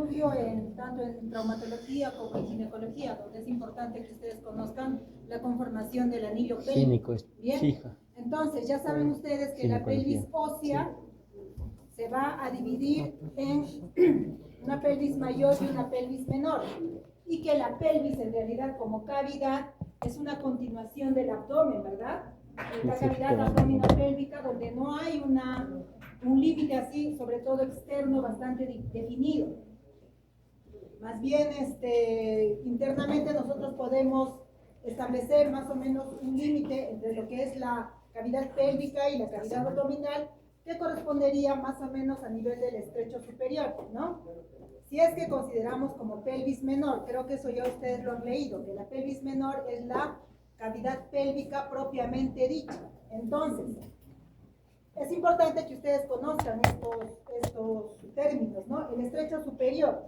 refugio tanto en traumatología como en ginecología, donde es importante que ustedes conozcan la conformación del anillo pélvico. Bien, entonces ya saben ustedes que la pelvis ósea se va a dividir en una pelvis mayor y una pelvis menor, y que la pelvis en realidad como cavidad es una continuación del abdomen, ¿verdad? La cavidad abdominopélvica donde no hay un límite así, sobre todo externo, bastante definido. Más bien, internamente nosotros podemos establecer más o menos un límite entre lo que es la cavidad pélvica y la cavidad abdominal, que correspondería más o menos a nivel del estrecho superior, ¿no? Si es que consideramos como pelvis menor, creo que eso ya ustedes lo han leído, que la pelvis menor es la cavidad pélvica propiamente dicha. Entonces, es importante que ustedes conozcan estos términos, ¿no? El estrecho superior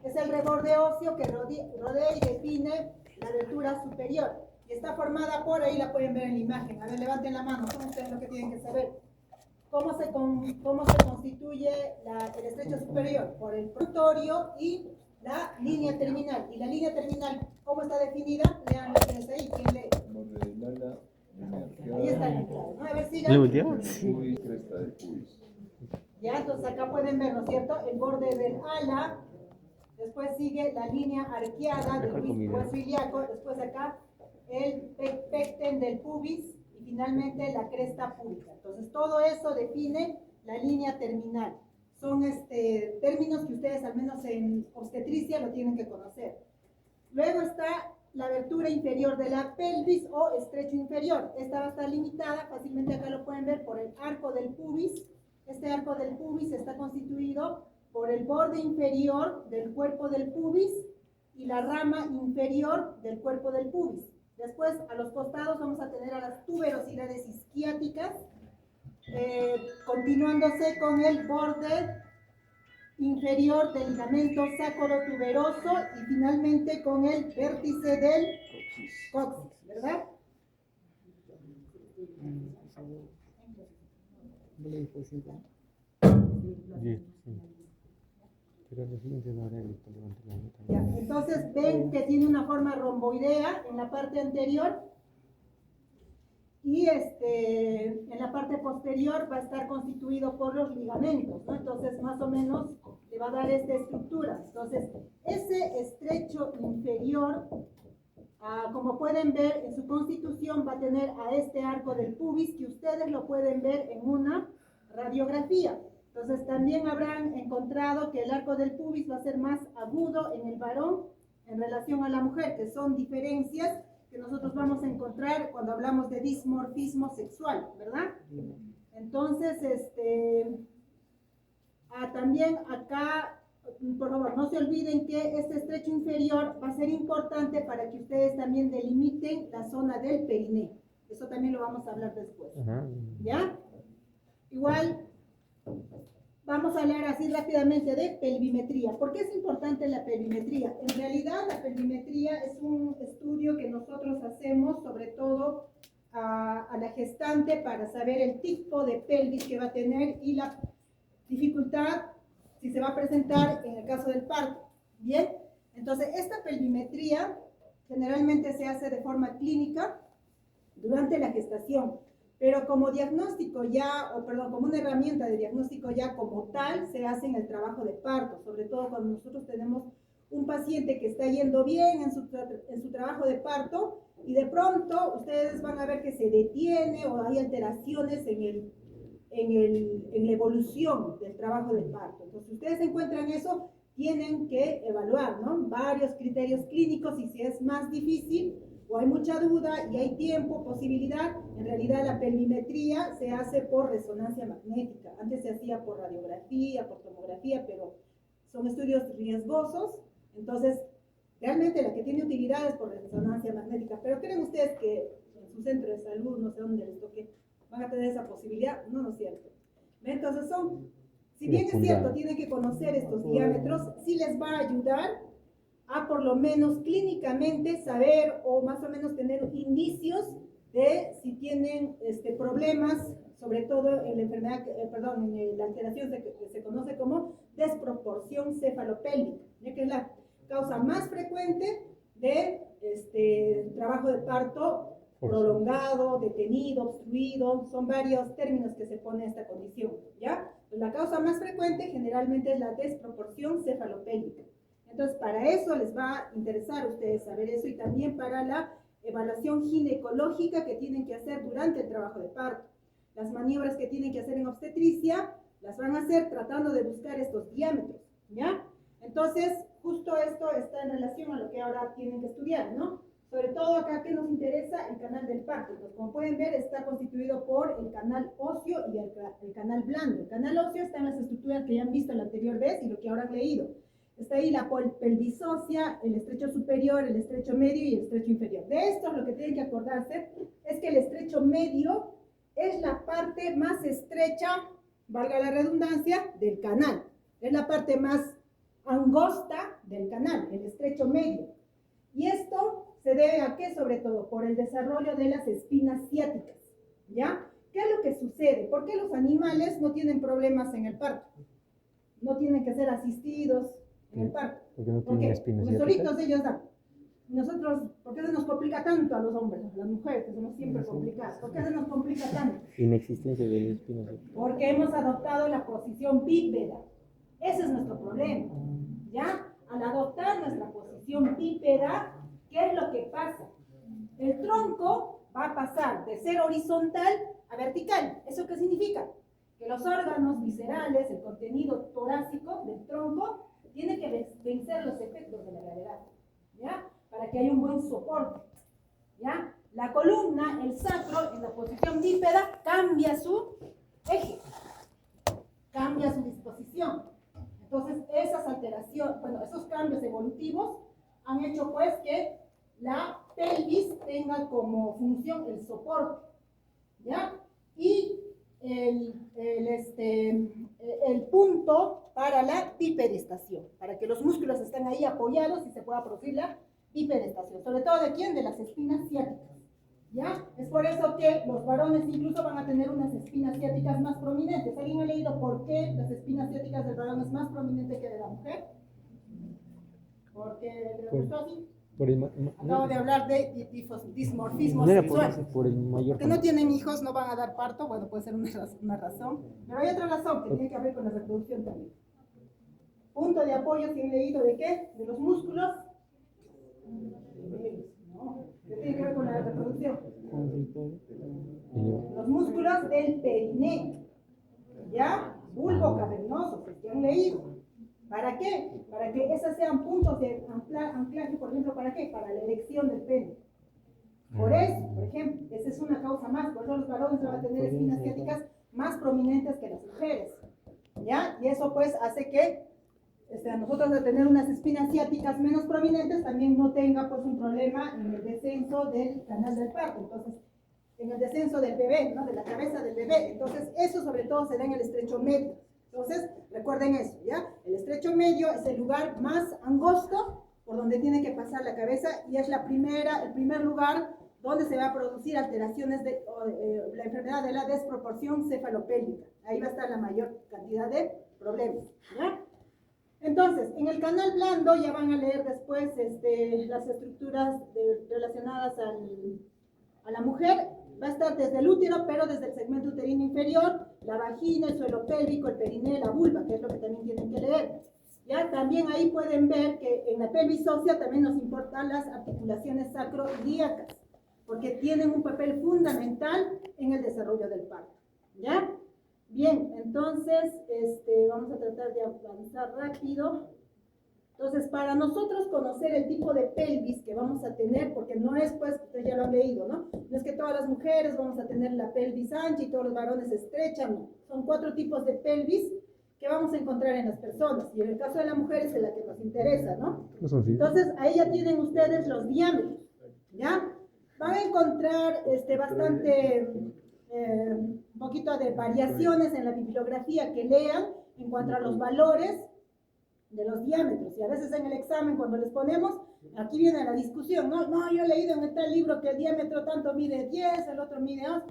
es el reborde óseo que rodea y define la abertura superior. Y está formada por, ahí la pueden ver en la imagen. A ver, levanten la mano, son ustedes lo que tienen que saber. ¿Cómo se constituye el estrecho superior? Por el promontorio y la línea terminal. ¿Y la línea terminal cómo está definida? Lean ustedes ahí. ¿Quién lee? Ahí está la clave, ¿no? A ver, sigan. Sí. Ya, entonces acá pueden ver, ¿no es cierto? El borde del ala, después sigue la línea arqueada del hueso ilíaco, después acá el pecten del pubis y finalmente la cresta púbica. Entonces todo eso define la línea terminal. Son términos que ustedes al menos en obstetricia lo tienen que conocer. Luego está la abertura inferior de la pelvis o estrecho inferior. Esta va a estar limitada, fácilmente acá lo pueden ver, por el arco del pubis. Este arco del pubis está constituido por el borde inferior del cuerpo del pubis y la rama inferior del cuerpo del pubis. Después, a los costados vamos a tener a las tuberosidades isquiáticas, continuándose con el borde inferior del ligamento sacrotuberoso y finalmente con el vértice del coxis, ¿verdad? Ya, entonces ven que tiene una forma romboidea en la parte anterior y en la parte posterior va a estar constituido por los ligamentos, ¿no? Entonces más o menos le va a dar esta estructura. Entonces ese estrecho inferior, como pueden ver en su constitución, va a tener a este arco del pubis que ustedes lo pueden ver en una radiografía. Entonces también habrán encontrado que el arco del pubis va a ser más agudo en el varón en relación a la mujer, que son diferencias que nosotros vamos a encontrar cuando hablamos de dimorfismo sexual, ¿verdad? Entonces, también acá, por favor, no se olviden que este estrecho inferior va a ser importante para que ustedes también delimiten la zona del perineo. Eso también lo vamos a hablar después. ¿Ya? Igual, vamos a hablar así rápidamente de pelvimetría. ¿Por qué es importante la pelvimetría? En realidad, la pelvimetría es un estudio que nosotros hacemos, sobre todo a la gestante, para saber el tipo de pelvis que va a tener y la dificultad si se va a presentar en el caso del parto. Bien, entonces esta pelvimetría generalmente se hace de forma clínica durante la gestación, pero como diagnóstico ya, como una herramienta de diagnóstico ya como tal, se hace en el trabajo de parto, sobre todo cuando nosotros tenemos un paciente que está yendo bien en su trabajo de parto y de pronto ustedes van a ver que se detiene o hay alteraciones en la evolución del trabajo del parto. Entonces, si ustedes encuentran eso, tienen que evaluar, ¿no? Varios criterios clínicos y si es más difícil o hay mucha duda y hay tiempo, posibilidad, en realidad la pelvimetría se hace por resonancia magnética. Antes se hacía por radiografía, por tomografía, pero son estudios riesgosos. Entonces, realmente la que tiene utilidad es por resonancia magnética. Pero ¿creen ustedes que en su centro de salud, no sé dónde les toque, van a tener esa posibilidad? No, no es cierto. Entonces si bien es cierto, tienen que conocer estos diámetros, sí les va a ayudar a por lo menos clínicamente saber o más o menos tener indicios de si tienen problemas, sobre todo en la enfermedad, en la alteración que se conoce como desproporción cefalopélvica, ya que es la causa más frecuente de trabajo de parto prolongado, detenido, obstruido. Son varios términos que se pone a esta condición, ¿ya? Pues la causa más frecuente generalmente es la desproporción cefalopélvica. Entonces, para eso les va a interesar a ustedes saber eso, y también para la evaluación ginecológica que tienen que hacer durante el trabajo de parto. Las maniobras que tienen que hacer en obstetricia las van a hacer tratando de buscar estos diámetros, ¿ya? Entonces, justo esto está en relación a lo que ahora tienen que estudiar, ¿no? Sobre todo acá que nos interesa el canal del parto. Pues como pueden ver, está constituido por el canal óseo y el canal blando. El canal óseo está en las estructuras que ya han visto la anterior vez y lo que ahora han leído. Está ahí la pelvis ósea, el estrecho superior, el estrecho medio y el estrecho inferior. De esto lo que tienen que acordarse es que el estrecho medio es la parte más estrecha, valga la redundancia, del canal. Es la parte más angosta del canal, el estrecho medio. Y esto se debe a qué, sobre todo, por el desarrollo de las espinas ciáticas, ¿ya? ¿Qué es lo que sucede? ¿Por qué los animales no tienen problemas en el parto? No tienen que ser asistidos en el parto. Porque no tienen espinas ciáticas. Solitos ellos dan. Nosotros, ¿por qué se nos complica tanto a los hombres, a las mujeres, que somos siempre complicadas? ¿Por qué se nos complica tanto? Inexistencia de espinas ciáticas. Porque hemos adoptado la posición bípeda. Ese es nuestro problema, ¿ya? Al adoptar nuestra posición bípeda, ¿qué es lo que pasa? El tronco va a pasar de ser horizontal a vertical. ¿Eso qué significa? Que los órganos viscerales, el contenido torácico del tronco, tiene que vencer los efectos de la gravedad, ¿ya? Para que haya un buen soporte, ¿ya? La columna, el sacro, en la posición bípeda, cambia su eje, cambia su disposición. Entonces, esas alteraciones, esos cambios evolutivos han hecho pues que la pelvis tenga como función el soporte, ¿ya? Y el punto para la bipedestación, para que los músculos estén ahí apoyados y se pueda producir la bipedestación. ¿Sobre todo de quién? De las espinas ciáticas, ¿ya? Es por eso que los varones incluso van a tener unas espinas ciáticas más prominentes. ¿Alguien ha leído por qué las espinas ciáticas del varón es más prominente que de la mujer? ¿Porque le gustó así? Acabo de hablar de dismorfismo sexual. Por el mayor. Que no tienen hijos, no van a dar parto. Bueno, puede ser una razón. Pero hay otra razón que tiene que ver con la reproducción también. Punto de apoyo, ¿si han leído de qué? De los músculos. No, ¿qué tiene que ver con la reproducción? Los músculos del perineo, ¿ya? Bulbo cavernoso, que han leído. ¿Para qué? Para que esos sean puntos de anclaje, por ejemplo, ¿para qué? Para la erección del pene. Por eso, por ejemplo, esa es una causa más, por eso los varones van a tener espinas ciáticas más prominentes que las mujeres, ¿ya? Y eso pues hace que a nosotros de tener unas espinas ciáticas menos prominentes también no tenga pues un problema en el descenso del canal del parto, entonces en el descenso del bebé, ¿no? De la cabeza del bebé. Entonces eso sobre todo se da en el estrecho medio. Entonces recuerden eso, ¿ya? El estrecho medio es el lugar más angosto por donde tiene que pasar la cabeza y es el primer lugar donde se va a producir alteraciones de la enfermedad de la desproporción cefalopélvica. Ahí va a estar la mayor cantidad de problemas, ¿ya? Entonces, en el canal blando ya van a leer después las estructuras relacionadas a la mujer. Va a estar desde el útero, pero desde el segmento uterino inferior, la vagina, el suelo pélvico, el perineo, la vulva, que es lo que también tienen que leer. ¿Ya? También ahí pueden ver que en la pelvis ósea también nos importan las articulaciones sacroiliacas, porque tienen un papel fundamental en el desarrollo del parto. ¿Ya? Bien, entonces vamos a tratar de avanzar rápido. Entonces, para nosotros conocer el tipo de pelvis que vamos a tener, porque no es, pues, ustedes ya lo han leído, ¿no? No es que todas las mujeres vamos a tener la pelvis ancha y todos los varones estrecha, no. Son 4 tipos de pelvis que vamos a encontrar en las personas. Y en el caso de la mujer es la que nos interesa, ¿no? Entonces, ahí ya tienen ustedes los diámetros, ¿ya? Van a encontrar un poquito de variaciones en la bibliografía que lean en cuanto a los valores de los diámetros. Y a veces en el examen, cuando les ponemos, aquí viene la discusión, no, yo he leído en tal libro que el diámetro tanto mide 10, el otro mide 11.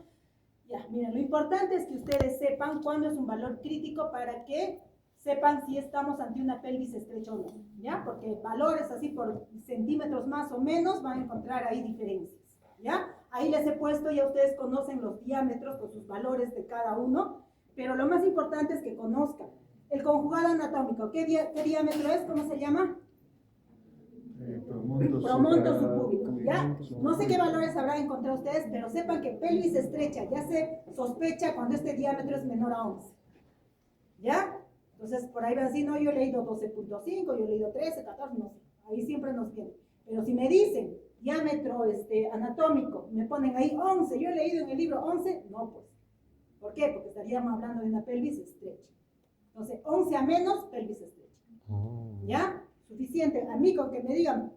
Ya, miren, lo importante es que ustedes sepan cuándo es un valor crítico para que sepan si estamos ante una pelvis estrecha o no, ¿ya? Porque valores así por centímetros más o menos van a encontrar ahí diferencias, ¿ya? Ahí les he puesto, ya ustedes conocen los diámetros con sus valores de cada uno, pero lo más importante es que conozcan el conjugado anatómico. ¿Qué diámetro es? ¿Cómo se llama? Promonto subpúbico, ¿ya? No sé qué valores habrán encontrado ustedes, pero sepan que pelvis estrecha ya se sospecha cuando este diámetro es menor a 11, ¿ya? Entonces, por ahí van a decir, no, yo he leído 12.5, yo he leído 13, 14, no sé, ahí siempre nos viene. Pero si me dicen diámetro anatómico, me ponen ahí 11, yo he leído en el libro 11, no, pues. ¿Por qué? Porque estaríamos hablando de una pelvis estrecha. Entonces, 11 a menos, pelvis estrecha. ¿Ya? Suficiente. A mí con que me digan,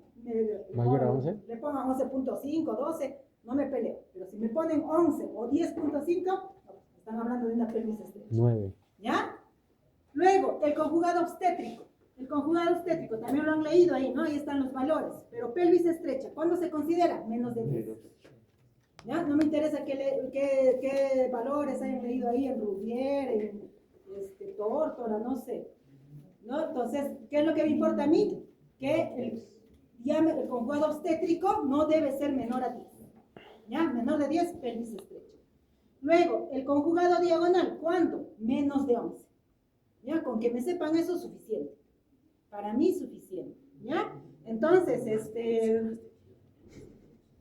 ¿mayor a 11? le pongan 11.5, 12, no me peleo. Pero si me ponen 11 o 10.5, no, están hablando de una pelvis estrecha. 9. ¿Ya? Luego, el conjugado obstétrico. El conjugado obstétrico, también lo han leído ahí, ¿no? Ahí están los valores. Pero pelvis estrecha, ¿cuándo se considera? Menos de 10. ¿Ya? No me interesa qué valores hayan leído ahí en Rubier, en Tórtora, no sé, ¿no? Entonces, ¿qué es lo que me importa a mí? Que el conjugado obstétrico no debe ser menor a 10. ¿Ya? Menor de 10, pelvis estrecha. Luego, el conjugado diagonal, ¿cuánto? Menos de 11. ¿Ya? Con que me sepan eso es suficiente. Para mí suficiente. ¿Ya? Entonces,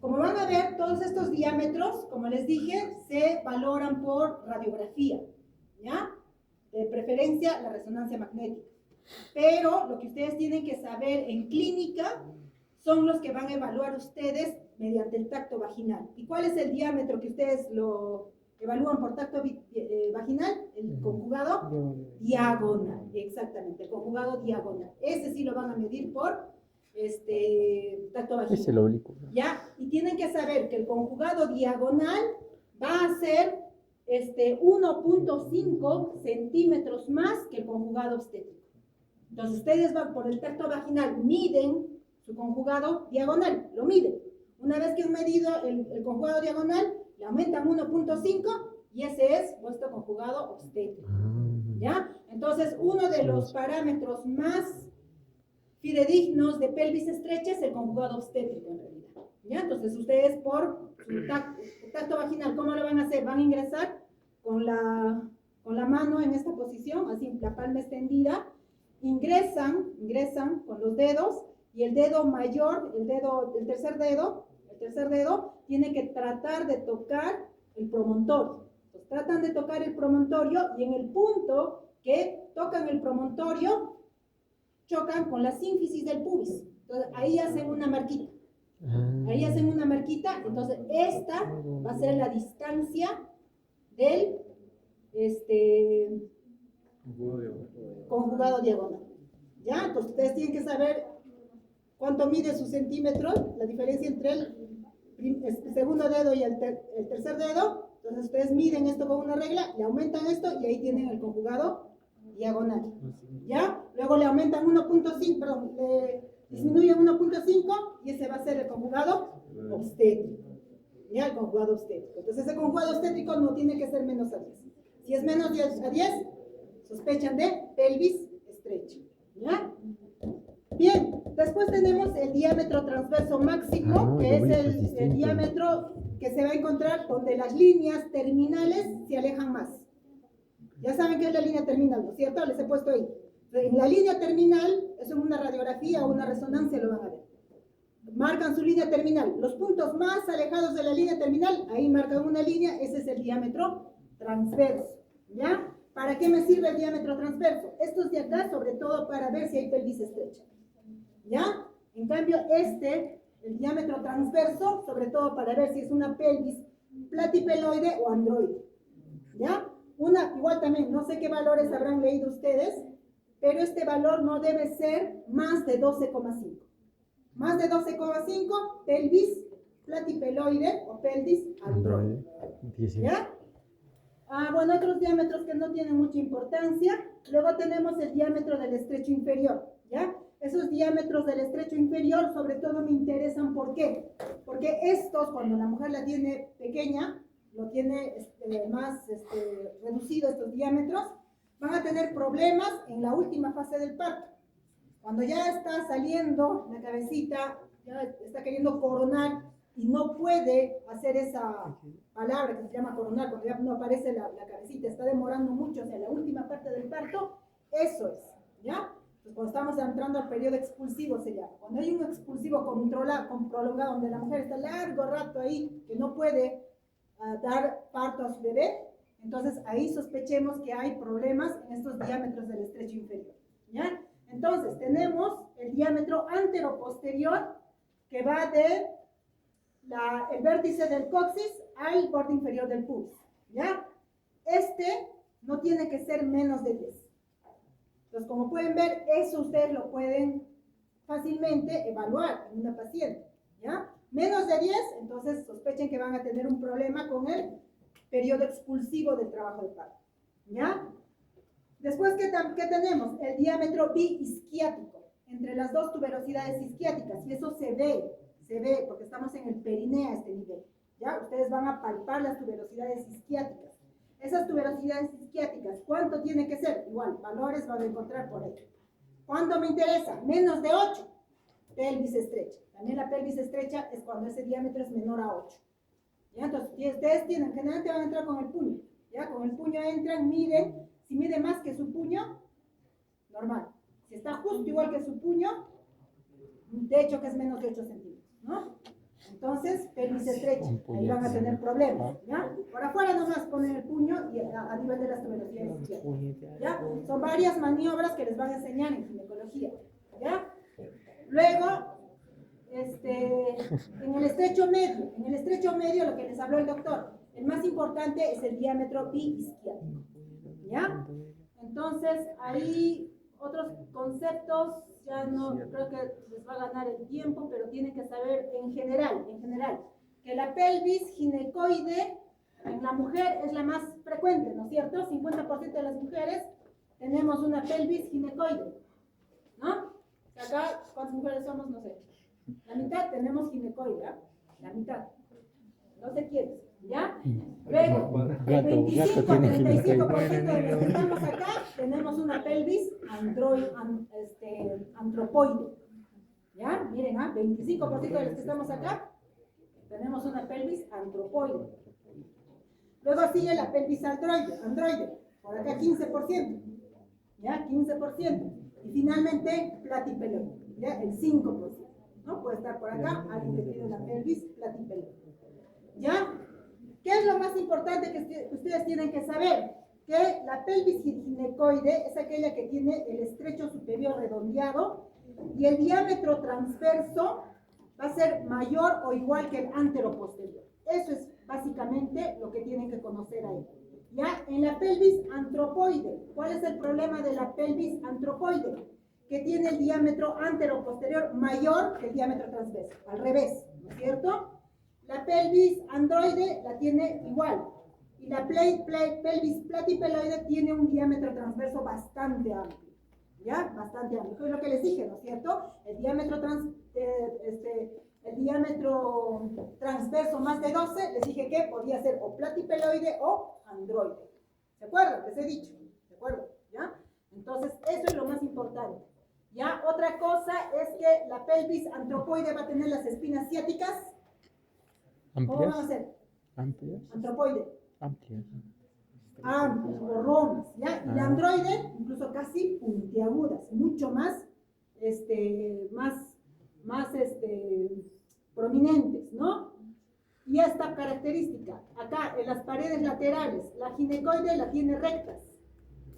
como van a ver, todos estos diámetros, como les dije, se valoran por radiografía, ¿ya? De preferencia, la resonancia magnética. Pero lo que ustedes tienen que saber en clínica son los que van a evaluar ustedes mediante el tacto vaginal. ¿Y cuál es el diámetro que ustedes lo evalúan por tacto vaginal? El conjugado diagonal, exactamente, el conjugado diagonal. Ese sí lo van a medir por tacto vaginal. Es el oblicuo. ¿Ya? Y tienen que saber que el conjugado diagonal va a ser 1.5 centímetros más que el conjugado obstétrico. Entonces ustedes van por el tacto vaginal, miden su conjugado diagonal, lo miden. Una vez que han medido el conjugado diagonal, le aumentan 1.5 y ese es vuestro conjugado obstétrico. ¿Ya? Entonces uno de los parámetros más fidedignos de pelvis estrecha es el conjugado obstétrico en realidad. ¿Ya? Entonces ustedes por tacto vaginal, ¿cómo lo van a hacer? Van a ingresar con la mano en esta posición, así la palma extendida, ingresan con los dedos y el dedo mayor, el tercer dedo tiene que tratar de tocar el promontorio. Entonces tratan de tocar el promontorio y en el punto que tocan el promontorio chocan con la sínfisis del pubis. Entonces ahí hacen una marquita. Ahí hacen una marquita, entonces esta va a ser la distancia del conjugado diagonal. ¿Ya? Entonces ustedes tienen que saber cuánto mide sus centímetros, la diferencia entre el segundo dedo y el tercer dedo. Entonces ustedes miden esto con una regla, le aumentan esto y ahí tienen el conjugado diagonal. ¿Ya? Luego le aumentan 1.5, perdón, le disminuyen 1.5 y ese va a ser el conjugado obstétrico. ¿Ya? El conjugado obstétrico. Entonces ese conjugado obstétrico no tiene que ser menos a 10. Si es menos a 10, sospechan de pelvis estrecha. ¿Ya? Bien, después tenemos el diámetro transverso máximo, que es el diámetro que se va a encontrar donde las líneas terminales se alejan más. Ya saben qué es la línea terminal, ¿no es cierto? Les he puesto ahí. En la línea terminal, eso en una radiografía o una resonancia lo van a ver. Marcan su línea terminal. Los puntos más alejados de la línea terminal, ahí marcan una línea, ese es el diámetro transverso. ¿Ya? ¿Para qué me sirve el diámetro transverso? Estos de acá, sobre todo para ver si hay pelvis estrecha. ¿Ya? En cambio, el diámetro transverso, sobre todo para ver si es una pelvis platipeloide o androide. ¿Ya? Igual también, no sé qué valores habrán leído ustedes, pero este valor no debe ser más de 12,5. Más de 12,5, pelvis platipeloide o pelvis androide. ¿Ya? Bueno, otros diámetros que no tienen mucha importancia. Luego tenemos el diámetro del estrecho inferior, ¿ya? Esos diámetros del estrecho inferior sobre todo me interesan, ¿por qué? Porque estos, cuando la mujer la tiene pequeña, lo tiene más reducido estos diámetros, van a tener problemas en la última fase del parto. Cuando ya está saliendo la cabecita, ya está queriendo coronar y no puede hacer esa palabra que se llama coronar, cuando ya no aparece la cabecita, está demorando mucho, o sea, la última parte del parto, eso es, ¿ya? Entonces, cuando estamos entrando al periodo expulsivo se llama. Cuando hay un expulsivo prolongado, donde la mujer está largo rato ahí, que no puede dar parto a su bebé, entonces ahí sospechemos que hay problemas en estos diámetros del estrecho inferior, ¿ya? Entonces, tenemos el diámetro antero-posterior que va de el vértice del coxis al borde inferior del pubis, ¿ya? Este no tiene que ser menos de 10. Entonces, como pueden ver, eso ustedes lo pueden fácilmente evaluar en una paciente, ¿ya? Menos de 10, entonces sospechen que van a tener un problema con el periodo expulsivo del trabajo de parto, ¿ya? Después, ¿qué tenemos? El diámetro biisquiático, entre las dos tuberosidades isquiáticas, y eso se ve, porque estamos en el perineo a este nivel, ¿ya? Ustedes van a palpar las tuberosidades isquiáticas. Esas tuberosidades isquiáticas, ¿cuánto tiene que ser? Igual, valores van a encontrar por ahí. ¿Cuánto me interesa? Menos de 8, pelvis estrecha. También la pelvis estrecha es cuando ese diámetro es menor a 8. ¿Ya? Entonces, ustedes generalmente van a entrar con el puño, ¿ya? Con el puño entran, miden, si mide más que su puño, normal. Si está justo igual que su puño, de hecho que es menos de 8 centímetros, ¿no? Entonces, pelvis estrecha, ahí van a tener problemas, ¿ya? Por afuera nomás ponen el puño y a nivel de las tuberosidades izquierdas, ¿ya? Son varias maniobras que les van a enseñar en ginecología, ¿ya? Luego, en el estrecho medio, lo que les habló el doctor, el más importante es el diámetro biisquiático, ¿ya? Entonces, ahí otros conceptos, ya no creo que les va a ganar el tiempo, pero tienen que saber en general, que la pelvis ginecoide en la mujer es la más frecuente, ¿no es cierto? 50% de las mujeres tenemos una pelvis ginecoide, ¿no? Acá, ¿cuántas mujeres somos? No sé. La mitad tenemos ginecoide, ¿eh? La mitad. No sé quiénes, ¿ya? Luego, el 25-35% de los que estamos acá tenemos una pelvis antropoide, ¿ya? Miren, 25% de los que estamos acá tenemos una pelvis antropoide. Luego sigue la pelvis androide, por acá 15%, ¿ya? 15%. Y finalmente, platipeloide, ¿ya? El 5%, ¿no? Puede estar por acá alguien que tiene una pelvis platipeloide, ¿ya? ¿Qué es lo más importante que ustedes tienen que saber? Que la pelvis ginecoide es aquella que tiene el estrecho superior redondeado y el diámetro transverso va a ser mayor o igual que el anteroposterior. Eso es básicamente lo que tienen que conocer ahí. Ya, en la pelvis antropoide, ¿cuál es el problema de la pelvis antropoide? Que tiene el diámetro anteroposterior mayor que el diámetro transverso, al revés, ¿no es cierto? La pelvis androide la tiene igual, y la pelvis platipeloide tiene un diámetro transverso bastante amplio, ¿ya? Bastante amplio. Eso es lo que les dije, ¿no es cierto? El diámetro transverso más de 12, les dije que podía ser o platipeloide o androide. ¿Se acuerdan? Les he dicho, ¿de acuerdo? ¿Ya? Entonces, eso es lo más importante. ¿Ya? Otra cosa es que la pelvis antropoide va a tener las espinas ciáticas. ¿Cómo van a ser? ¿Amplias? Antropoide. Amplias. Amplias o romas, ¿ya? Y la androide, incluso casi puntiagudas, mucho más, prominentes, ¿no? Y esta característica, acá en las paredes laterales, la ginecoide la tiene rectas,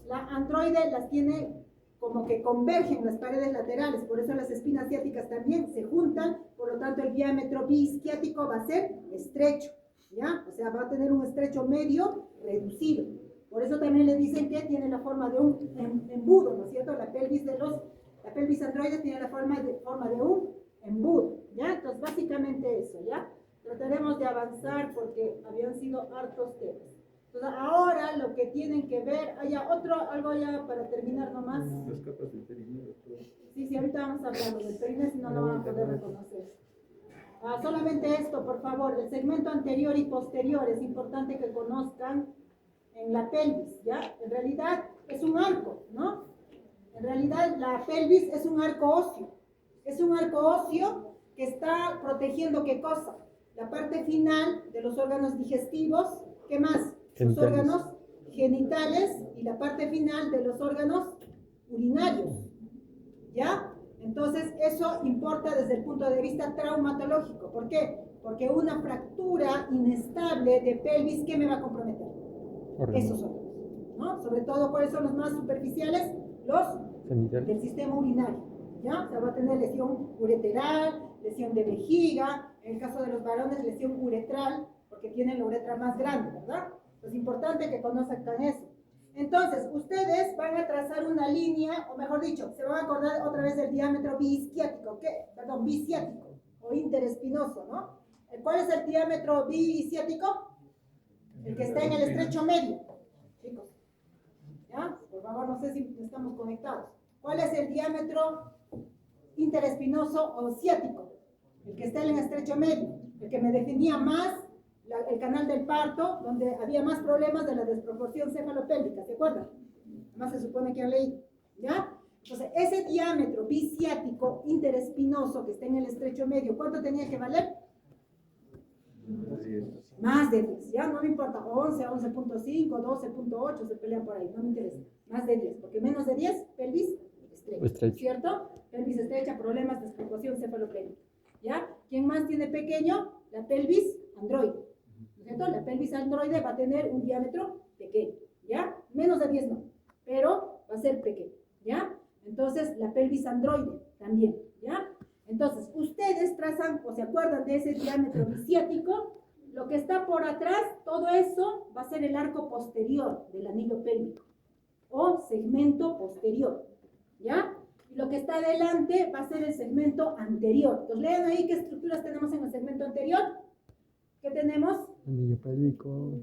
la androide las tiene como que convergen las paredes laterales, por eso las espinas ciáticas también se juntan, por lo tanto el diámetro biisquiático va a ser estrecho, ¿ya? O sea, va a tener un estrecho medio reducido. Por eso también le dicen que tiene la forma de un embudo, ¿no es cierto? La pelvis androide tiene la forma de un embudo, ¿ya? Entonces, básicamente eso, ¿ya? Trataremos de avanzar porque habían sido hartos temas. Entonces, ahora lo que tienen que ver, algo ya para terminar nomás. Las capas del perineo. Sí, ahorita vamos a hablar del perineo, si no lo van a poder reconocer. Solamente esto, por favor, el segmento anterior y posterior es importante que conozcan en la pelvis, ¿ya? En realidad es un arco, ¿no? En realidad la pelvis es un arco óseo. Es un arco óseo que está protegiendo, ¿qué cosa? La parte final de los órganos digestivos, ¿qué más? Los órganos genitales y la parte final de los órganos urinarios, ¿ya? Entonces, eso importa desde el punto de vista traumatológico. ¿Por qué? Porque una fractura inestable de pelvis, ¿qué me va a comprometer? Esos órganos, ¿no? Sobre todo, ¿cuáles son los más superficiales? Los del sistema urinario, ¿ya? O sea, va a tener lesión ureteral, lesión de vejiga, en el caso de los varones, lesión uretral, porque tienen la uretra más grande, ¿verdad? Es importante que conozcan eso. Entonces, ustedes van a trazar una línea, o mejor dicho, se van a acordar otra vez del diámetro biisquiático, bisiático o interespinoso, ¿no? ¿Cuál es el diámetro bisiático? El que está en el estrecho medio, chicos. ¿Ya? Por favor, no sé si estamos conectados. ¿Cuál es el diámetro interespinoso o ciático? El que está en el estrecho medio, el que me definía más el canal del parto, donde había más problemas de la desproporción cefalopélvica, ¿se acuerdan? Además se supone que han leído, ¿ya? Entonces, ese diámetro biciático interespinoso que está en el estrecho medio, ¿cuánto tenía que valer? Más de 10, ¿ya? No me importa, 11, 11.5, 12.8, se pelean por ahí, no me interesa. Más de 10, porque menos de 10, pelvis estrecha, ¿cierto? Pelvis estrecha, problemas de desproporción cefalopélvica, ¿ya? ¿Quién más tiene pequeño? La pelvis androide. ¿Cierto? La pelvis androide va a tener un diámetro pequeño, ¿ya? Menos de 10 no, pero va a ser pequeño, ¿ya? Entonces, la pelvis androide también, ¿ya? Entonces, ustedes trazan o se acuerdan de ese diámetro bisiático, lo que está por atrás, todo eso va a ser el arco posterior del anillo pélvico o segmento posterior, ¿ya? Y lo que está adelante va a ser el segmento anterior. Entonces, lean ahí qué estructuras tenemos en el segmento anterior. ¿Qué tenemos? Anillo pélvico.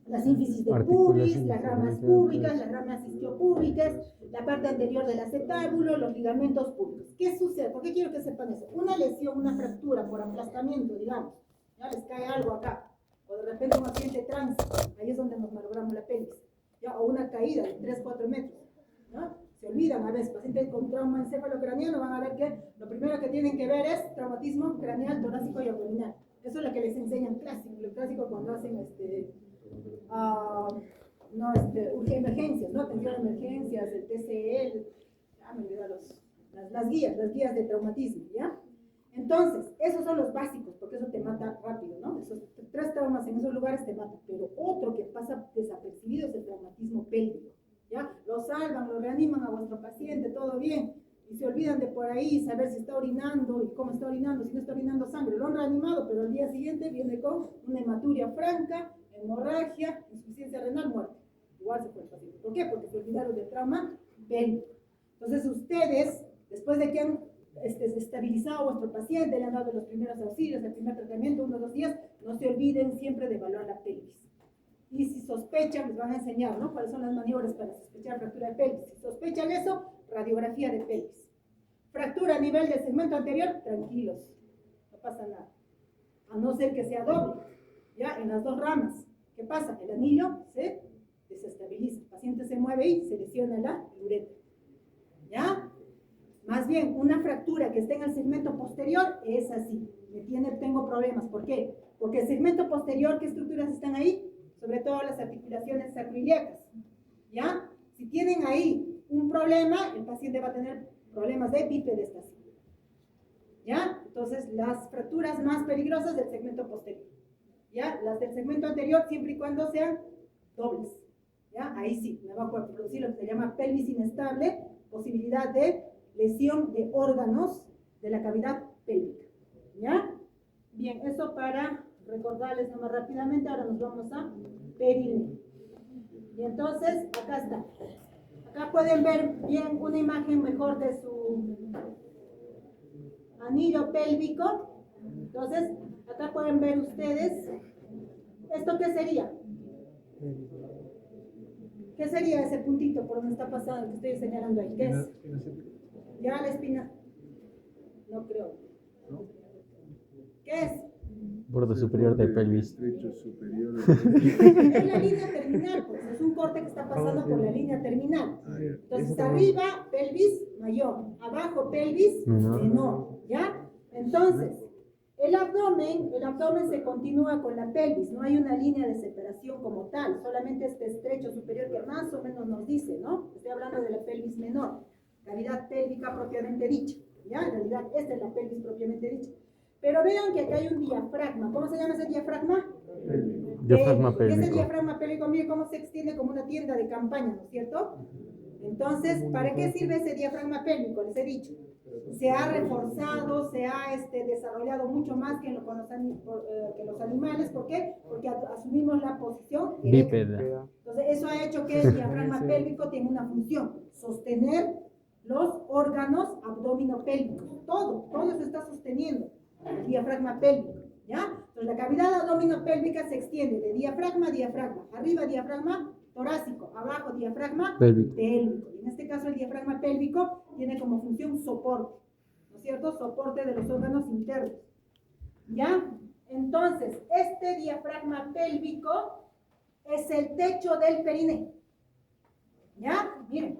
Las ínfisis de pubis, las ramas púbicas, las ramas isquiopúbicas, la parte anterior del acetábulo, los ligamentos púbicos. ¿Qué sucede? ¿Por qué quiero que sepan eso? Una lesión, una fractura por aplastamiento, digamos, ya les cae algo acá, o de repente un accidente de tránsito, ahí es donde nos malogramos la pelvis, ya, o una caída de 3-4 metros, ¿no? Se olvidan a veces, pacientes con trauma encefalocraniano van a ver que lo primero que tienen que ver es traumatismo craneal, torácico y abdominal. Eso es lo que les enseñan clásico, lo clásico cuando hacen emergencias, ¿no? Atención a emergencias, el TCL, me olvidé las guías de traumatismo, ¿ya? Entonces, esos son los básicos, porque eso te mata rápido, ¿no? Esos 3 traumas en esos lugares te matan, pero otro que pasa desapercibido es el traumatismo pélvico, ¿ya? Lo salvan, lo reaniman a vuestro paciente, todo bien, y se olvidan de por ahí saber si está orinando y cómo está orinando, si no está orinando sangre. Lo han reanimado, pero al día siguiente viene con una hematuria franca, hemorragia, insuficiencia renal, muerte. Igual se fue el paciente. ¿Por qué? Porque se olvidaron del trauma pélvico. Entonces ustedes, después de que han estabilizado a vuestro paciente, le han dado los primeros auxilios, el primer tratamiento, 1 o 2 días, no se olviden siempre de evaluar la pelvis. Y si sospechan, les van a enseñar, ¿no? Cuáles son las maniobras para sospechar fractura de pelvis. Si sospechan eso, radiografía de pelvis. Fractura a nivel del segmento anterior, tranquilos, no pasa nada. A no ser que sea doble, ¿ya? En las 2 ramas. ¿Qué pasa? El anillo se desestabiliza. El paciente se mueve y se lesiona la uretra, ¿ya? Más bien, una fractura que esté en el segmento posterior es así. Tengo problemas. ¿Por qué? Porque el segmento posterior, ¿qué estructuras están ahí? Sobre todo las articulaciones sacroiliacas, ¿ya? Si tienen ahí un problema, el paciente va a tener problemas de bipedestasia, ¿ya? Entonces, las fracturas más peligrosas del segmento posterior, ¿ya? Las del segmento anterior, siempre y cuando sean dobles, ¿ya? Ahí sí, me va a producir lo que se llama pelvis inestable, posibilidad de lesión de órganos de la cavidad pélvica, ¿ya? Bien, eso para recordarles nomás rápidamente. Ahora nos vamos a perineo. Y entonces, acá está. Acá pueden ver bien una imagen mejor de su anillo pélvico. Entonces, acá pueden ver ustedes, ¿esto qué sería? ¿Qué sería ese puntito por donde está pasando, que estoy señalando ahí? ¿Qué es? Ya la espina. No creo. ¿Qué es? Borde superior de pelvis. Estrecho superior. Es la línea terminal, pues es un corte que está pasando por la línea terminal. Entonces arriba pelvis mayor, abajo pelvis menor, ¿ya? Entonces el abdomen se continúa con la pelvis, no hay una línea de separación como tal, solamente este estrecho superior que más o menos nos dice, ¿no? Estoy hablando de la pelvis menor, cavidad pélvica propiamente dicha, ¿ya? En realidad esta es la pelvis propiamente dicha. Pero vean que acá hay un diafragma. ¿Cómo se llama ese diafragma? Diafragma pélvico. Ese diafragma pélvico, mire cómo se extiende como una tienda de campaña, ¿no es cierto? Entonces, ¿para qué sirve ese diafragma pélvico? Les he dicho. Se ha reforzado, se ha desarrollado mucho más que con los animales. ¿Por qué? Porque asumimos la posición Bípeda. Entonces, eso ha hecho que el diafragma pélvico tenga una función, sostener los órganos abdominopélvicos. Todo se está sosteniendo. El diafragma pélvico, ¿ya? Entonces la cavidad abdominopélvica se extiende de diafragma a diafragma, arriba diafragma torácico, abajo diafragma pélvico. Y en este caso el diafragma pélvico tiene como función soporte, ¿no es cierto? Soporte de los órganos internos, ¿ya? Entonces, este diafragma pélvico es el techo del periné, ¿ya? Miren,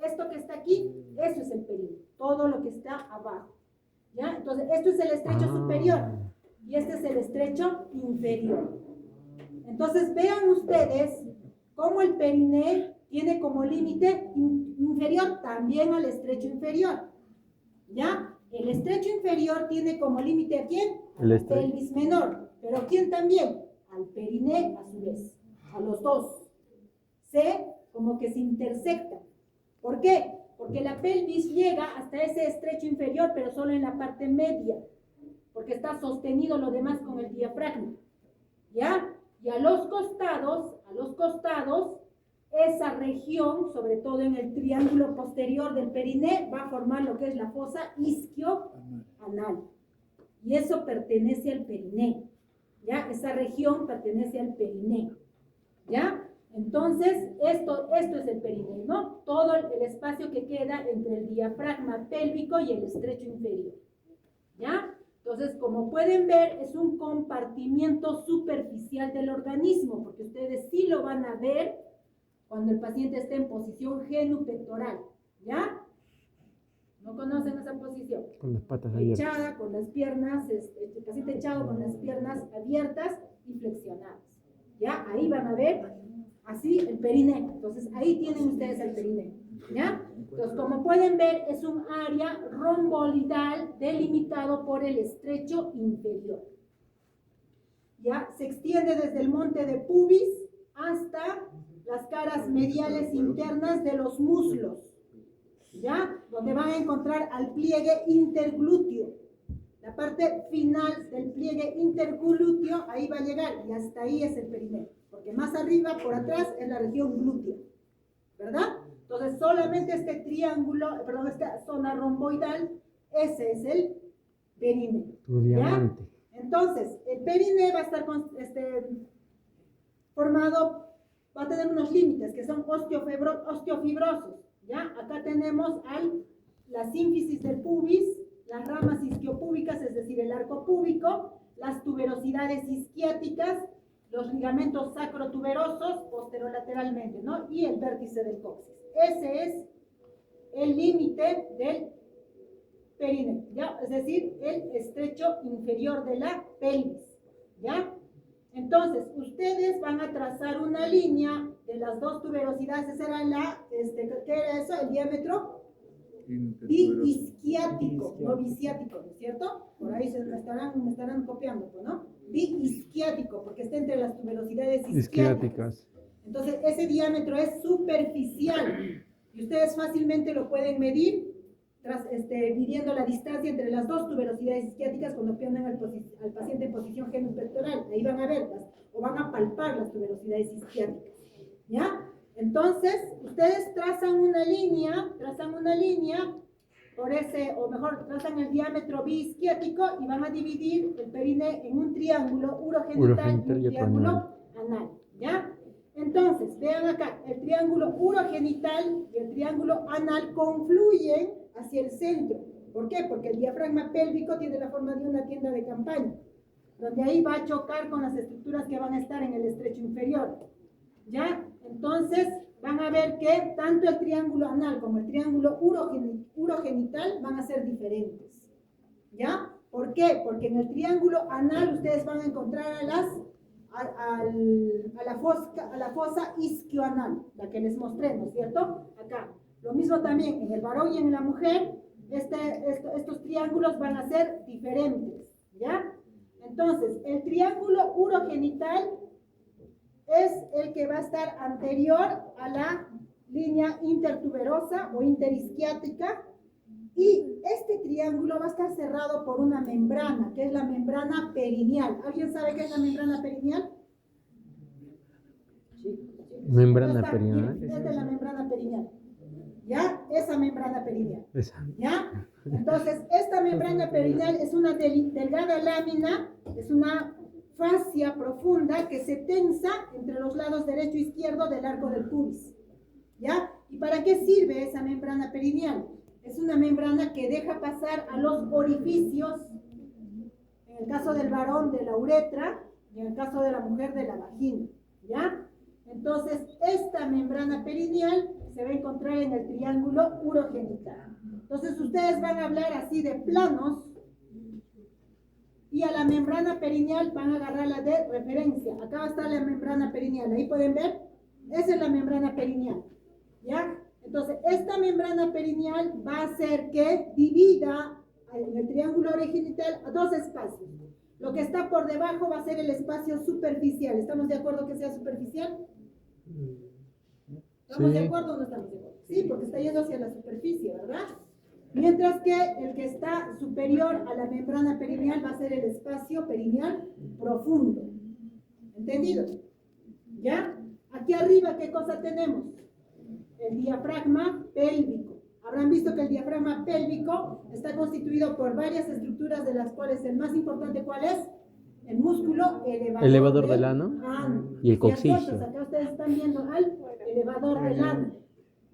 esto que está aquí, eso es el periné, todo lo que está abajo. ¿Ya? Entonces, esto es el estrecho superior y este es el estrecho inferior. Entonces, vean ustedes cómo el periné tiene como límite inferior también al estrecho inferior. ¿Ya? El estrecho inferior tiene como límite ¿a quién? Al pelvis menor. ¿Pero quién también? Al periné a su vez. A los dos. Como que se intersectan. ¿Por qué? Porque la pelvis llega hasta ese estrecho inferior, pero solo en la parte media, porque está sostenido lo demás con el diafragma, ¿ya? Y a los costados, esa región, sobre todo en el triángulo posterior del periné, va a formar lo que es la fosa isquioanal. Y eso pertenece al periné, ¿ya? Esa región pertenece al periné, ¿ya? Entonces, esto es el periné, ¿no? Todo el espacio que queda entre el diafragma pélvico y el estrecho inferior, ¿ya? Entonces, como pueden ver, es un compartimiento superficial del organismo, porque ustedes sí lo van a ver cuando el paciente esté en posición genupectoral, ¿ya? ¿No conocen esa posición? Con las patas abiertas. Echada, con las piernas, el paciente echado con las piernas abiertas y flexionadas, ¿ya? Ahí van a ver así el periné. Entonces ahí tienen ustedes el periné, ¿ya? Entonces como pueden ver es un área romboidal delimitado por el estrecho inferior, ¿ya? Se extiende desde el monte de pubis hasta las caras mediales internas de los muslos, ¿ya? Donde van a encontrar al pliegue interglúteo. La parte final del pliegue interglúteo, ahí va a llegar y hasta ahí es el periné. Porque más arriba, por atrás, es la región glútea, ¿verdad? Entonces, solamente este triángulo, perdón, esta zona romboidal, ese es el periné. ¿Ya? Entonces, el periné va a estar formado, va a tener unos límites que son osteofibrosos, ¿ya? Acá tenemos la sínfisis del pubis, las ramas isquiopúbicas, es decir, el arco púbico, las tuberosidades isquiáticas, los ligamentos sacrotuberosos posterolateralmente, ¿no? Y el vértice del coxis. Ese es el límite del periné, ¿ya? Es decir, el estrecho inferior de la pelvis, ¿ya? Entonces, ustedes van a trazar una línea de las dos tuberosidades. Esa era ¿qué era eso? El diámetro biisquiático, no bisiático, ¿no es cierto? Por ahí me estarán copiando, ¿no? Biisquiático, porque está entre las tuberosidades isquiáticas. Entonces, ese diámetro es superficial y ustedes fácilmente lo pueden medir midiendo la distancia entre las dos tuberosidades isquiáticas cuando ponen al paciente en posición genupectoral. Ahí van a verlas o van a palpar las tuberosidades isquiáticas, ¿ya? Entonces, ustedes trazan una línea por trazan el diámetro biisquiático y van a dividir el periné en un triángulo urogenital y un triángulo anal, ¿ya? Entonces, vean acá, el triángulo urogenital y el triángulo anal confluyen hacia el centro. ¿Por qué? Porque el diafragma pélvico tiene la forma de una tienda de campaña, donde ahí va a chocar con las estructuras que van a estar en el estrecho inferior. ¿Ya? Entonces, van a ver que tanto el triángulo anal como el triángulo urogenital van a ser diferentes. ¿Ya? ¿Por qué? Porque en el triángulo anal ustedes van a encontrar a la fosa isquioanal, la que les mostré, ¿no es cierto? Acá. Lo mismo también en el varón y en la mujer, estos triángulos van a ser diferentes, ¿ya? Entonces, el triángulo urogenital es el que va a estar anterior a la línea intertuberosa o interisquiática, y este triángulo va a estar cerrado por una membrana, que es la membrana perineal. ¿Alguien sabe qué es la membrana perineal? Membrana perineal. Esta es la membrana perineal. ¿Ya? Esa membrana perineal. Esa. ¿Ya? Entonces, esta membrana perineal es una delgada lámina, es una fascia profunda que se tensa entre los lados derecho e izquierdo del arco del pubis. ¿Ya? ¿Y para qué sirve esa membrana perineal? Es una membrana que deja pasar a los orificios, en el caso del varón de la uretra y en el caso de la mujer de la vagina. ¿Ya? Entonces, esta membrana perineal se va a encontrar en el triángulo urogenital. Entonces, ustedes van a hablar así de planos y a la membrana perineal van a agarrarla de referencia. Acá va a estar la membrana perineal. Ahí pueden ver, esa es la membrana perineal. ¿Ya? Entonces, esta membrana perineal va a hacer que divida en el triángulo urogenital a dos espacios. Lo que está por debajo va a ser el espacio superficial. ¿Estamos de acuerdo que sea superficial? ¿Estamos de acuerdo o no estamos de acuerdo? Sí, porque está yendo hacia la superficie, ¿verdad? Mientras que el que está superior a la membrana perineal va a ser el espacio perineal profundo. ¿Entendido? ¿Ya? Aquí arriba, ¿qué cosa tenemos? El diafragma pélvico. Habrán visto que el diafragma pélvico está constituido por varias estructuras, de las cuales el más importante, ¿cuál es? El músculo elevador del ano y el coxisio. Entonces, acá ustedes están viendo al elevador del ano.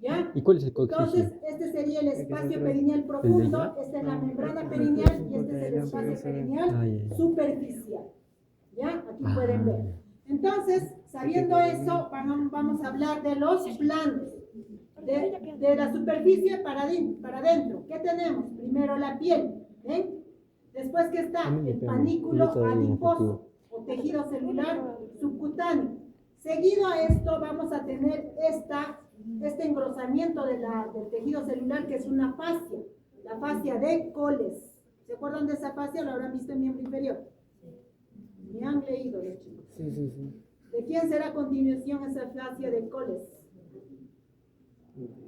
¿Ya? ¿Y cuál es el coxisio? Entonces, este sería el espacio perineal profundo, esta es la membrana perineal y este es el espacio perineal superficial. ¿Ya? Aquí pueden ver. Entonces, sabiendo eso, vamos a hablar de los planos. De la superficie para adentro. ¿Qué tenemos? Primero la piel. ¿Ven? Después que está el panículo adiposo o tejido celular subcutáneo. Seguido a esto vamos a tener este engrosamiento del tejido celular, que es una fascia, la fascia de Coles. ¿Se acuerdan de esa fascia? Lo habrán visto en miembro inferior. Me han leído los chicos. Sí. ¿De quién será a continuación esa fascia de Coles?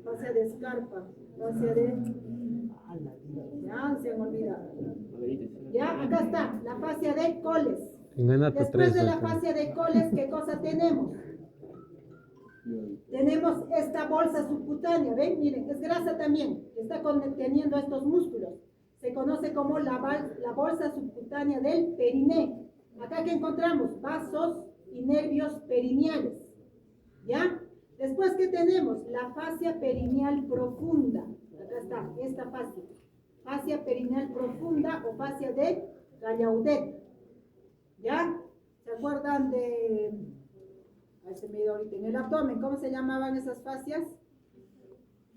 Fascia de escarpa, fascia de... Ya se han olvidado. Ya, acá está, la fascia de Coles. Después de la fascia de Coles, ¿qué cosa tenemos? Tenemos esta bolsa subcutánea, ¿ven? Miren, es grasa también, está conteniendo estos músculos. Se conoce como la bolsa subcutánea del periné. Acá que encontramos vasos y nervios perineales. ¿Ya? Después, ¿qué tenemos? La fascia perineal profunda. Acá está, esta fascia. Fascia perineal profunda o fascia de Gallaudet. ¿Ya? ¿Se acuerdan de... Ahí se me dio ahorita en el abdomen? ¿Cómo se llamaban esas fascias?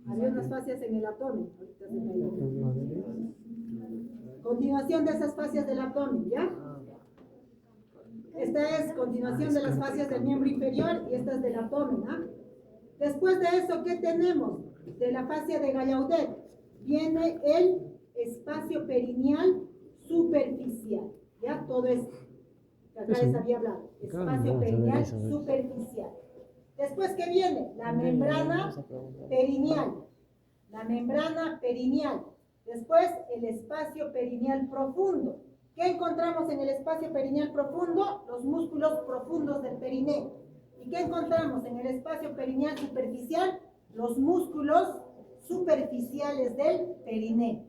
Había unas fascias en el abdomen. Ahorita se me dio. Continuación de esas fascias del abdomen, ¿ya? Esta es continuación de las fascias del miembro inferior y esta es del abdomen, ¿ah? Después de eso, ¿qué tenemos? De la fascia de Gallaudet viene el espacio perineal superficial. ¿Ya? Todo esto que acá les había hablado. Espacio perineal superficial. Después, ¿qué viene? La membrana perineal. La membrana perineal. Después, el espacio perineal profundo. ¿Qué encontramos en el espacio perineal profundo? Los músculos profundos del periné. ¿Y qué encontramos en el espacio perineal superficial? Los músculos superficiales del periné.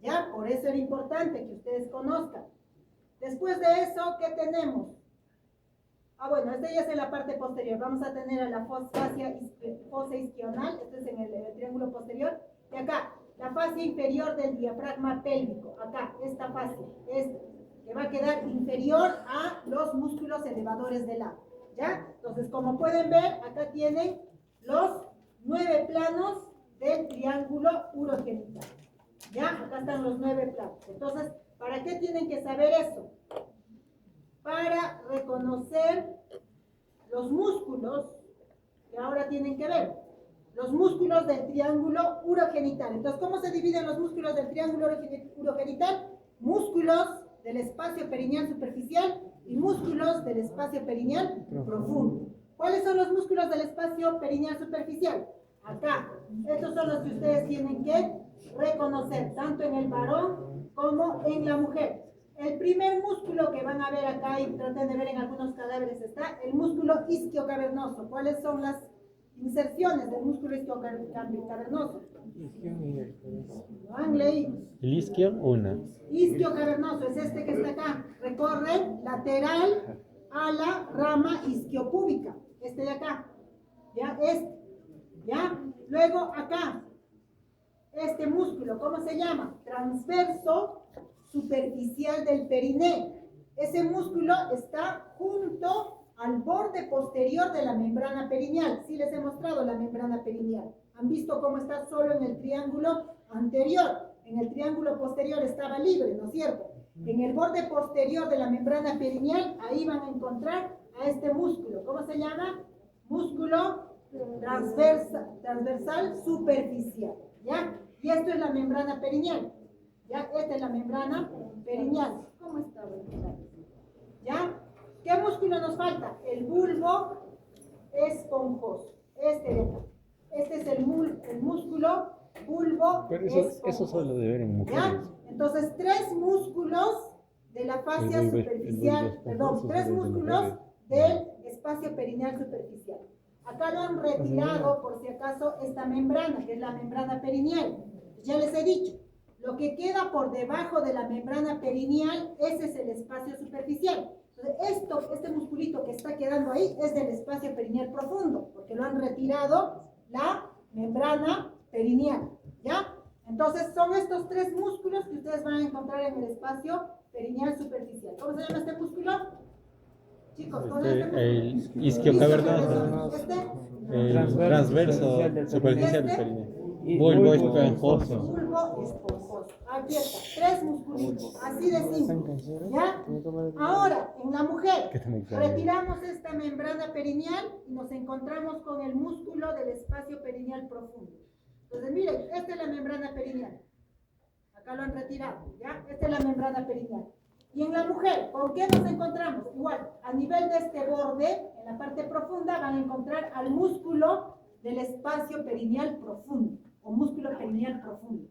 ¿Ya? Por eso era importante que ustedes conozcan. Después de eso, ¿qué tenemos? Bueno, este ya es en la parte posterior. Vamos a tener a la fosa isquional, este es en el triángulo posterior. Y acá, la fascia inferior del diafragma pélvico. Acá, esta fascia, que va a quedar inferior a los músculos elevadores del lado. ¿Ya? Entonces, como pueden ver, acá tienen los 9 planos del triángulo urogenital. ¿Ya? Acá están los 9 planos. Entonces, ¿para qué tienen que saber eso? Para reconocer los músculos que ahora tienen que ver. Los músculos del triángulo urogenital. Entonces, ¿cómo se dividen los músculos del triángulo urogenital? Músculos del espacio perineal superficial y músculos del espacio perineal profundo. ¿Cuáles son los músculos del espacio perineal superficial? Acá. Estos son los que ustedes tienen que reconocer, tanto en el varón como en la mujer. El primer músculo que van a ver acá, y traten de ver en algunos cadáveres, está el músculo isquiocavernoso. ¿Cuáles son las inserciones del músculo isquiocavernoso? ¿Lo han leído? El isquio, una. Isquiocavernoso es este que está acá. Recorre lateral a la rama isquiopúbica. Este de acá. ¿Ya? Este. ¿Ya? Luego acá. Este músculo, ¿cómo se llama? Transverso superficial del periné. Ese músculo está junto al borde posterior de la membrana perineal. Sí les he mostrado la membrana perineal. ¿Han visto cómo está solo en el triángulo anterior? En el triángulo posterior estaba libre, ¿no es cierto? En el borde posterior de la membrana perineal, ahí van a encontrar a este músculo. ¿Cómo se llama? Músculo transversal superficial. ¿Ya? Y esto es la membrana perineal. ¿Ya? Esta es la membrana perineal. ¿Cómo está? ¿Ya? ¿Qué músculo nos falta? El bulbo esponjoso. Este de acá. Este es el músculo bulbo esponjoso. Eso solo de ver en mujeres. ¿Ya? Entonces, 3 músculos de la fascia superficial, perdón, 3 músculos del espacio perineal superficial. Acá lo han retirado, por si acaso, esta membrana, que es la membrana perineal. Ya les he dicho, lo que queda por debajo de la membrana perineal, ese es el espacio superficial. Entonces, este musculito que está quedando ahí es del espacio perineal profundo, porque lo han retirado la membrana perineal, ¿ya? Entonces, son estos 3 músculos que ustedes van a encontrar en el espacio perineal superficial. ¿Cómo se llama este músculo? Chicos, ¿cómo se llama El isquiocavernoso. El transverso superficial del periné. Bulbo esponjoso. Bulbo esponjoso. Aquí está, 3 musculitos, así de simple. ¿Ya? Ahora, en la mujer, retiramos esta membrana perineal y nos encontramos con el músculo del espacio perineal profundo. Entonces, miren, esta es la membrana perineal. Acá lo han retirado, ¿ya? Esta es la membrana perineal. Y en la mujer, ¿con qué nos encontramos? Igual, a nivel de este borde, en la parte profunda, van a encontrar al músculo del espacio perineal profundo, o músculo perineal profundo.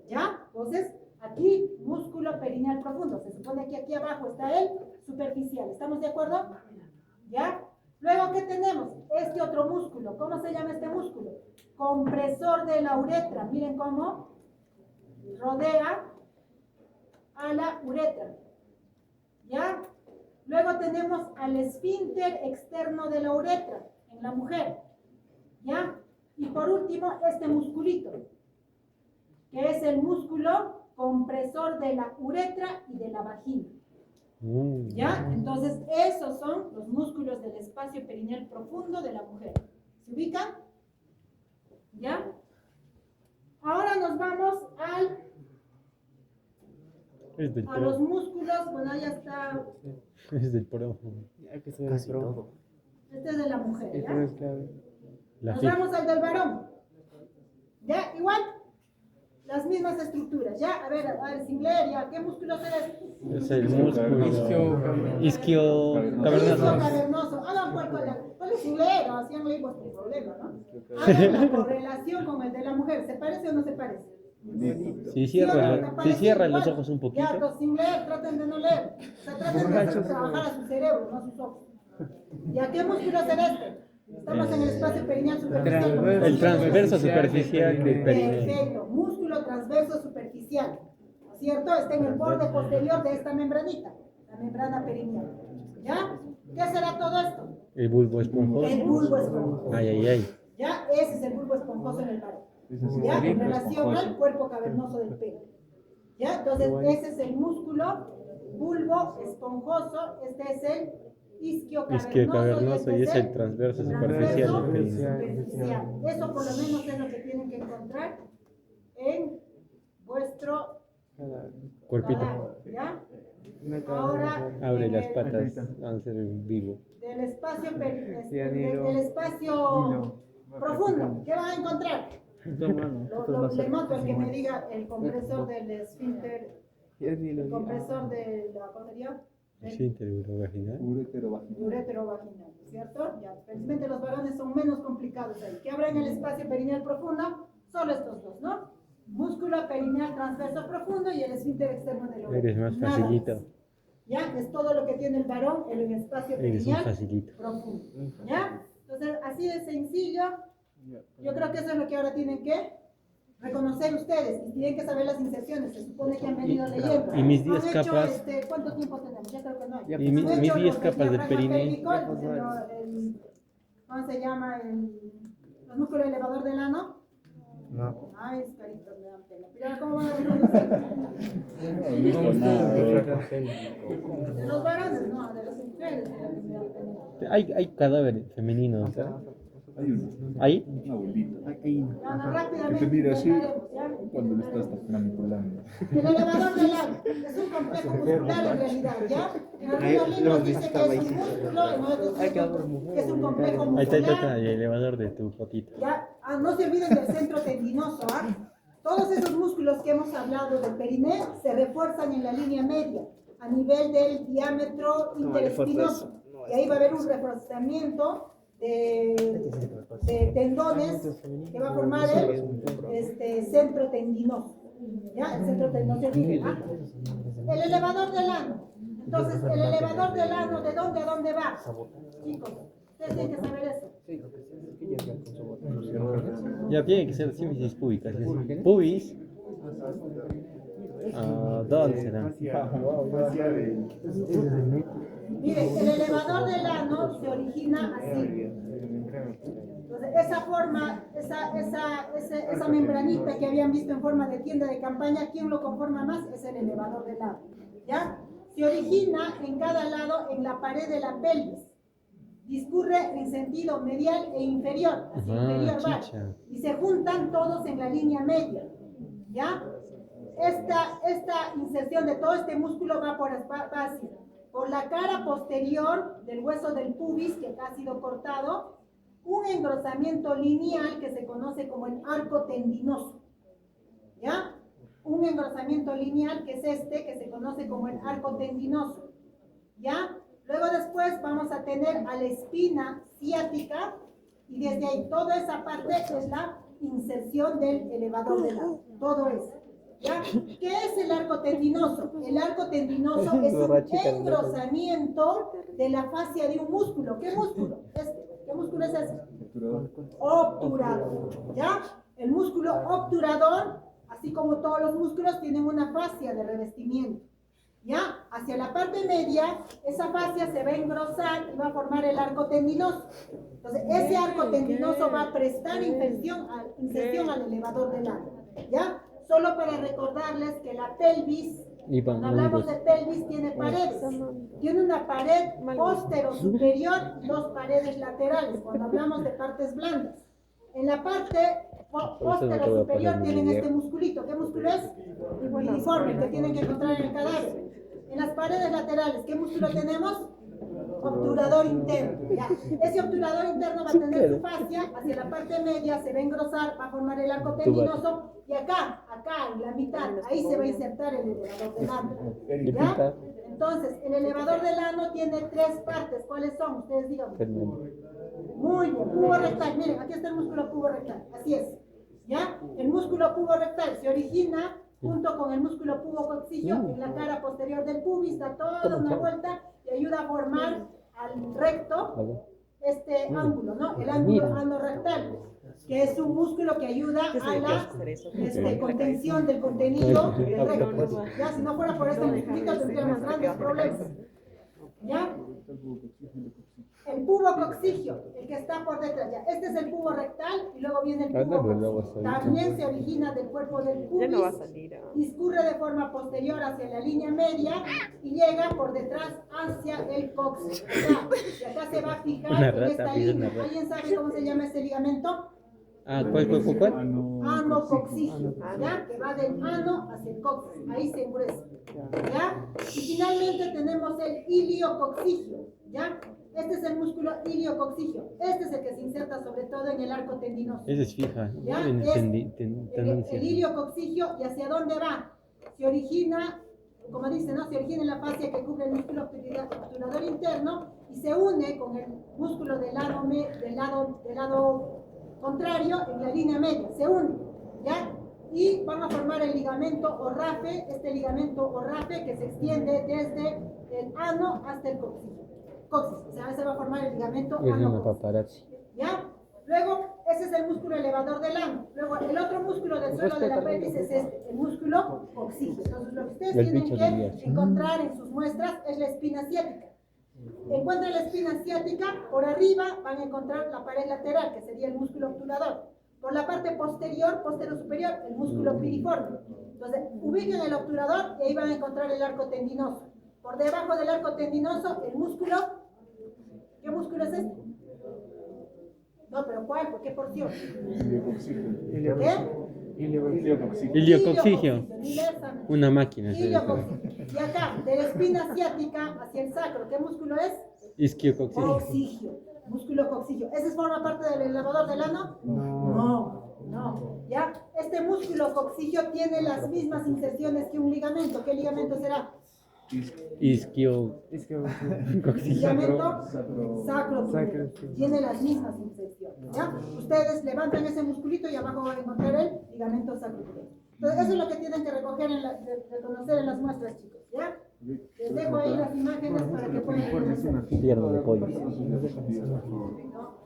¿Ya? Entonces, aquí, músculo perineal profundo. Se supone que aquí abajo está el superficial. ¿Estamos de acuerdo? ¿Ya? Luego, ¿qué tenemos? Este otro músculo. ¿Cómo se llama este músculo? Compresor de la uretra. Miren cómo rodea a la uretra. ¿Ya? Luego tenemos al esfínter externo de la uretra en la mujer. ¿Ya? Y por último, este musculito, que es el músculo compresor de la uretra y de la vagina. ¿Ya? Entonces, esos son los músculos del espacio perineal profundo de la mujer. ¿Se ubican? ¿Ya? Ahora nos vamos a los músculos. Bueno, ya está. Es del pro. Casi todo. Este es de la mujer, ¿ya? La Nos FIP. vamos al del varón. ¿Ya? Igual. Las mismas estructuras, ¿ya? A ver, Singler, ¿ya? ¿Qué músculos eres? Es el músculo isquiocavernoso. Isquiocavernoso. Hagan ¿cuál es Singler? Así han leído vuestro problema, ¿no? Hagan la correlación con el de la mujer. ¿Se parece o no se parece? Si cierran los ojos un poquito. Ya, entonces, sin leer, traten de no leer. O sea, traten de hacer trabajar a su cerebro, no a sus ojos. ¿Ya qué músculo es este? Estamos en el espacio perineal superficial. El transverso superficial del periné. Perfecto, músculo transverso superficial. ¿No es cierto? Está en el borde posterior de esta membranita, la membrana perineal. ¿Ya? ¿Qué será todo esto? El bulbo esponjoso. El bulbo esponjoso. Ay, ay, ay. Ya, ese es el bulbo esponjoso en el varón. Ya, en relación al cuerpo cavernoso del pene. Ya, entonces ese es el músculo bulbo esponjoso. Este es el isquiocavernoso Y es el transverso superficial del pene. superficial. Eso por lo menos es lo que tienen que encontrar en vuestro Cuerpito. cadáver, ¿ya? Ahora, Abre en las el- patas. Vamos a hacer el vivo. del espacio, del espacio profundo, ¿qué van a encontrar? Le noto el que me diga el compresor del esfínter, el compresor de la comedia, Esfínter urovaginal. urétero vaginal, ¿cierto? Ya, felizmente los varones son menos complicados ahí. ¿Qué habrá en el espacio perineal profundo? Solo estos dos, ¿no? Músculo perineal transverso profundo y el esfínter externo del ovario. Eres más Nada facilito. más. Ya, es todo lo que tiene el varón en el espacio Eres un perineal facilito. profundo. ¿Ya? Entonces, así de sencillo. Yo creo que eso es lo que ahora tienen que reconocer ustedes. Y tienen que saber las inserciones. Se supone que han venido leyendo. y mis 10 Han hecho, capas. ¿cuánto tiempo tenemos? Ya creo que no hay. Y mis Han hecho 10 lo capas del de diafragma periné. pélvico, ¿cómo se llama? Los músculos elevador del ano. No. Ay, es carito, me dan pena. Pero ahora, ¿cómo van a reconocer? De los varones, no, de las mujeres. Me dan pena. Hay cadáveres femeninos. Hay uno, ¿Ahí? una abuelita. Ya, no, rápidamente. Que te mira así intentaremos, ¿ya? cuando le estás manipulando. El elevador del ano es un complejo muscular en realidad, ¿ya? En algunos libros dice que es un músculo, en otros dice que es un complejo Ahí está, muscular. el elevador de tu fotito. Ya, no se olviden del centro tendinoso, ¿ah? Todos esos músculos que hemos hablado del periné se refuerzan en la línea media, a nivel del diámetro interespinoso. Y ahí va a haber un reforzamiento de tendones que va a formar el centro tendinoso. ¿Ya? El centro tendinoso. ¿Ah? El elevador del ano. Entonces, el elevador del ano, ¿de dónde a dónde va? Chicos, ustedes tienen que saber eso. Ya tiene que ser sínfisis púbicas. Pubis. ¿Dónde será? Miren, el elevador del ano se origina así. Entonces, esa forma, esa membranita que habían visto en forma de tienda de campaña, ¿quién lo conforma más? Es el elevador del ano. ¿Ya? Se origina en cada lado en la pared de la pelvis. Discurre en sentido medial e inferior. Así, inferior va. Y se juntan todos en la línea media. ¿Ya? Esta inserción de todo este músculo va por la cara posterior del hueso del pubis que ha sido cortado, un engrosamiento lineal que se conoce como el arco tendinoso. ¿Ya? Un engrosamiento lineal que es este, que se conoce como el arco tendinoso. ¿Ya? Luego después vamos a tener a la espina ciática y desde ahí toda esa parte es la inserción del elevador del ano. Todo eso. ¿Ya? ¿Qué es el arco tendinoso? El arco tendinoso es un engrosamiento de la fascia de un músculo. ¿Qué músculo? ¿Qué músculo es ese? Obturador. ¿Ya? El músculo obturador, así como todos los músculos, tienen una fascia de revestimiento. ¿Ya? Hacia la parte media, esa fascia se va a engrosar y va a formar el arco tendinoso. Entonces, ese arco tendinoso va a prestar inserción al elevador del ano. ¿Ya? Solo para recordarles que la pelvis, cuando hablamos de pelvis, tiene paredes. Tiene una pared postero-superior y dos paredes laterales, cuando hablamos de partes blandas. En la parte postero-superior tienen este musculito. ¿Qué músculo es? Piriforme, que tienen que encontrar en el cadáver. En las paredes laterales, ¿qué músculo tenemos? Obturador interno. ¿Ya? Ese obturador interno va a tener su fascia, hacia la parte media se va a engrosar, va a formar el arco tendinoso y acá, en la mitad, ahí se va a insertar el elevador del ano. ¿Ya? Entonces, el elevador del ano tiene tres partes. ¿Cuáles son? Ustedes digan. Muy bien, cubo rectal. Miren, aquí está el músculo cubo rectal. Así es. ¿Ya? El músculo cubo rectal se origina junto con el músculo pubococcigio en la cara posterior del pubis, da toda una vuelta y ayuda a formar al recto este ángulo, ¿no? El ángulo anorrectal, que es un músculo que ayuda a la contención del contenido del recto. Ya, si no fuera por este musculito tendríamos grandes problemas. ¿Ya? está el bubococcigio y el coccigio? El pubococcigio, el que está por detrás. Ya. Este es el pubo rectal y luego viene el Ándale, pubo luego coccigio. está ahí. También se origina del cuerpo del pubis. Ya no va a salir. Discurre de forma posterior hacia la línea media y llega por detrás hacia el coxis. Y acá se va a fijar Una en rata, esta pide una línea. rata. ¿Alguien sabe cómo se llama este ligamento? Ah, ¿cuál? Ano-coccigio, ¿ya? Que va del ano hacia el coxis. Ahí se engruesa, ¿ya? Y finalmente tenemos el iliococcigio, ¿ya? Este es el músculo iliococcigio. Este es el que se inserta sobre todo en el arco tendinoso. Esa es fija. ¿Ya? En Es tendencia. el iliococcigio. ¿Y hacia dónde va? Se origina, como dice, ¿no? Se origina en la fascia que cubre el músculo obturador interno y se une con el músculo del lado contrario en la línea media. Se une, ¿ya? Y van a formar el ligamento orrafe, este ligamento orrafe que se extiende desde el ano hasta el coxis. O sea, se va a formar el ligamento Es una ano. paparazzi. ¿Ya? Luego, ese es el músculo elevador del ano. Luego, el otro músculo del suelo de la pelvis es este, el músculo coccigio. Entonces, lo que ustedes El tienen bicho que de Elías. encontrar en sus muestras es la espina ciática. Encuentran la espina ciática, por arriba van a encontrar la pared lateral, que sería el músculo obturador. Por la parte posterior superior, el músculo piriforme. Entonces, ubiquen el obturador y ahí van a encontrar el arco tendinoso. Por debajo del arco tendinoso, el músculo. ¿Qué músculo es este? No, pero ¿cuál? ¿Por qué porción? ¿Qué? Iliococcigio. Iliococcigio. Una máquina. Sí, Iliococcigio. Y acá, de la espina ciática hacia el sacro, ¿qué músculo es? Isquiococcigio. Coccigio. Músculo coccigio. ¿Ese forma parte del elevador del ano? No. ¿Ya? Este músculo coccigio tiene las mismas inserciones que un ligamento. ¿Qué ligamento será? Isquiococcigio. Ligamento Sacro. sacro. Sacro. Tiene las mismas inserciones. ¿Ya? Ustedes levantan ese musculito y abajo van a encontrar el ligamento sacro. Entonces, eso es lo que tienen que recoger, reconocer en las muestras, chicos. ¿Ya? Les dejo ahí las imágenes para que puedan reconocer. Pierna de pollo. ¿No?